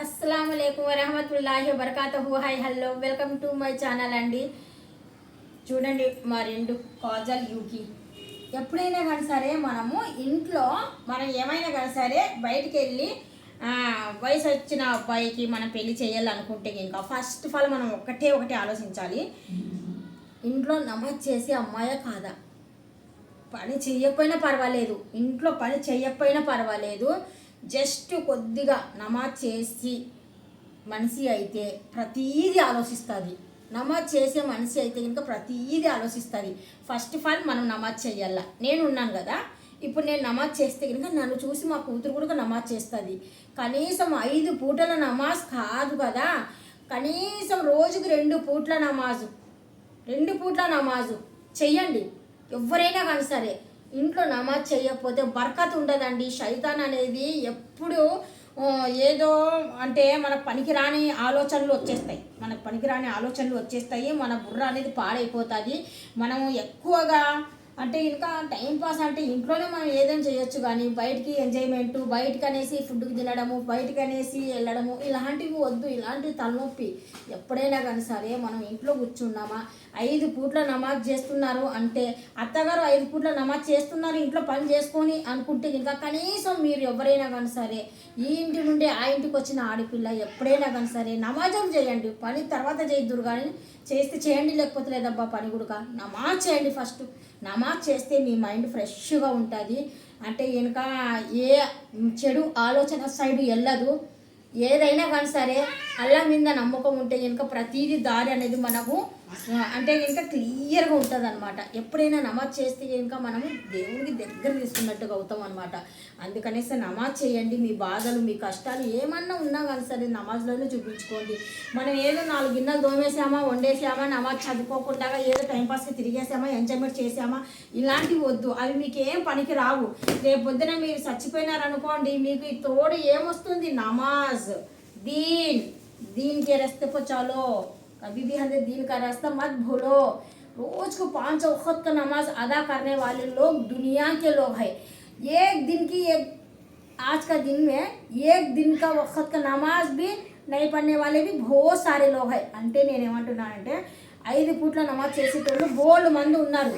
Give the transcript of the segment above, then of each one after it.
అస్సలాము అలైకుం వరహమతుల్లాహి వబరకాతుహు. Hi hello, welcome to my channel అండి. చూడండి మా రెండు కాజల్ యూకి. ఎప్పుడైనా కానీ సరే మనము ఇంట్లో మనం ఏమైనా కానీ సరే బయటికి వెళ్ళి వయసు వచ్చిన అబ్బాయికి మనం పెళ్లి చేయాలనుకుంటే ఇంకా ఫస్ట్ ఆఫ్ ఆల్ మనం ఒకటి ఆలోచించాలి. ఇంట్లో నమాజ్ చేసే అమ్మాయే కాదా? పని చేయకపోయినా పర్వాలేదు, ఇంట్లో పని చేయకపోయినా పర్వాలేదు, జస్ట్ కొద్దిగా నమాజ్ చేసి మనిషి అయితే ప్రతీది ఆలోచిస్తుంది. నమాజ్ చేసే మనిషి అయితే కనుక ప్రతీది ఆలోచిస్తుంది. ఫస్ట్ ఆఫ్ ఆల్ మనం నమాజ్ చేయాల. నేను ఉన్నాను కదా, ఇప్పుడు నేను నమాజ్ చేస్తే కనుక నన్ను చూసి మా కూతురు కూడా నమాజ్ చేస్తుంది. కనీసం 5 పూటల నమాజ్ కాదు కదా, కనీసం రోజుకి 2 పూట్ల నమాజు, 2 పూట్ల నమాజు చెయ్యండి. ఎవరైనా కానీ సరే ఇంట్లో నమాజ్ చేయకపోతే బర్కత్ ఉండదండి. శైతాన్ అనేది ఎప్పుడు ఏదో అంటే మనకు పనికిరాని ఆలోచనలు వచ్చేస్తాయి. మన బుర్ర అనేది పాడైపోతుంది. మనం ఎక్కువగా అంటే ఇంకా టైంపాస్ అంటే ఇంట్లోనే మనం ఏదైనా చేయొచ్చు, కానీ బయటికి ఎంజాయ్మెంటు, బయటకు అనేసి ఫుడ్కి తినడము, బయటకు అనేసి వెళ్ళడము, ఇలాంటివి వద్దు. ఇలాంటివి తలనొప్పి. ఎప్పుడైనా కానీ సరే మనం ఇంట్లో కూర్చున్నామా, 5 పూట్ల నమాజ్ చేస్తున్నారు అంటే అత్తగారు 5 పూట్ల నమాజ్ చేస్తున్నారు ఇంట్లో పని చేసుకొని అనుకుంటే ఇంకా కనీసం మీరు ఎవరైనా కానీ సరే ఈ ఇంటి నుండి ఆ ఇంటికి వచ్చిన ఆడపిల్ల ఎప్పుడైనా కానీ సరే నమాజం చేయండి. పని తర్వాత చేయిద్దురు, కానీ చేస్తే చేయండి, లేకపోతే లేదబ్బా పని కూడా నమాజ్ చేయండి. ఫస్ట్ నమాజ్ చేస్తే మీ మైండ్ ఫ్రెష్గా ఉంటుంది. అంటే ఇంకా ఏ చెడు ఆలోచన సైడ్ వెళ్ళదు. ఏదైనా కానీ సరే అల్లా మీద నమ్మకం ఉంటే కనుక ప్రతీది దారి అనేది మనకు అంటే కనుక క్లియర్గా ఉంటుంది అనమాట. ఎప్పుడైనా నమాజ్ చేస్తే కనుక మనము దేవుడికి దగ్గర తీసుకున్నట్టుగా అవుతాం అనమాట. అందుకనేసి నమాజ్ చేయండి. మీ బాధలు, మీ కష్టాలు ఏమన్నా ఉన్నా కానీ సరే నమాజ్లోనే చూపించుకోండి. మనం ఏదో 4 గిన్నెలు దోమేసామా, వండేసామా, నమాజ్ చదువుకోకుండా ఏదో టైంపాస్కి తిరిగేసామా, ఎంజాయ్మెంట్ చేసామా, ఇలాంటివి వద్దు. అవి మీకు ఏం పనికి రావు. రేపు పొద్దున మీరు చచ్చిపోయినారనుకోండి, మీకు ఈ తోడు ఏమొస్తుంది? నమాజ్, दीन के रास्ते पर चलो, कभी भी हमें दीन का रास्ता मत भूलो। रोज को 5 वक्त का नमाज अदा करने वाले लोग दुनिया के लोग हैं। एक दिन की आज का दिन में 1 दिन का वक्त का नमाज भी नहीं पढ़ने वाले भी बहुत सारे लोग हैं। అంటే నేనేమంటున్నానంటే 5 పూట్ల నమాజ్ చేసేటోళ్ళు బోల్డ్ మంది ఉన్నారు.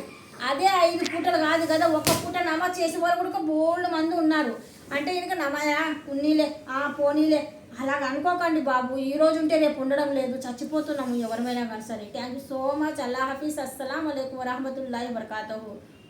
అదే 5 పూటలు కాదు కదా, 1 పూట నమాజ్ చేసే వాళ్ళు కూడా బోల్డ్ మంది ఉన్నారు. అంటే ఇంకా నమాజా ఉన్నీలే పోనీలే అలాగ అనుకోకండి బాబు. ఈ రోజు ఉంటే రేపు ఉండడం లేదు, చచ్చిపోతున్నాము ఎవరిమైనా కానీ సరే. Thank you so much. అల్లా హఫీజ్. అస్సలాము అలైకుం వరహమతుల్లాహి వబరకాతుహు.